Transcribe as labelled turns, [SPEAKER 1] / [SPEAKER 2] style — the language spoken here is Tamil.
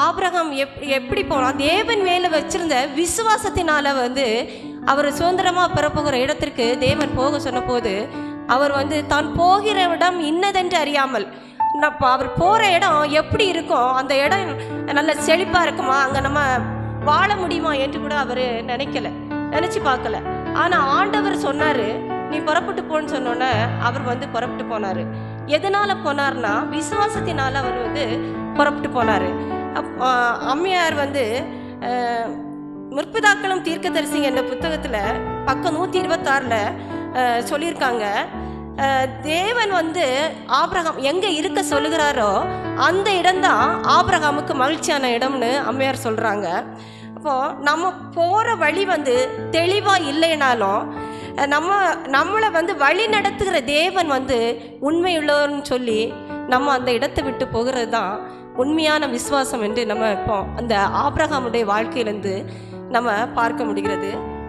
[SPEAKER 1] ஆபிரகாம் எப்படி போனால் தேவன் மேலே வச்சிருந்த விசுவாசத்தினால அவர் சுதந்திரமாக பெறப்போகிற இடத்திற்கு தேவன் போக சொன்ன போது அவர் தான் போகிற இடம் இன்னதென்று அறியாமல் அவர் போகிற இடம் எப்படி இருக்கும், அந்த இடம் நல்ல செழிப்பாக இருக்குமா, அங்கே நம்ம வாழ முடியுமா என்று கூட அவர் நினச்சி பார்க்கல. ஆனால் ஆண்டவர் சொன்னார், நீ புறப்பட்டு போன்னு சொன்னோன்னே அவர் புறப்பட்டு போனார். எதனால் போனார்னா விசுவாசத்தினால் அவர் புறப்பட்டு போனார். அம்மையார் முற்பிதாக்களும் தீர்க்கதரிசி என்ற புத்தகத்தில் பக்கம் 126 சொல்லியிருக்காங்க, தேவன் ஆபிரகாம் எங்கே இருக்க சொல்லுகிறாரோ அந்த இடம்தான் ஆபிரகாமுக்கு மகிழ்ச்சியான இடம்னு அம்மையார் சொல்கிறாங்க. அப்போது நம்ம போகிற வழி தெளிவாக இல்லைனாலும் நம்மளை வழி நடத்துகிற தேவன் உண்மையுள்ளவர்னு சொல்லி நம்ம அந்த இடத்தை விட்டு போகிறது தான் உண்மையான விசுவாசம் என்று நம்ம இப்போ அந்த ஆபிரகாமுடைய வாழ்க்கையிலேருந்து நம்ம பார்க்க முடிகிறது.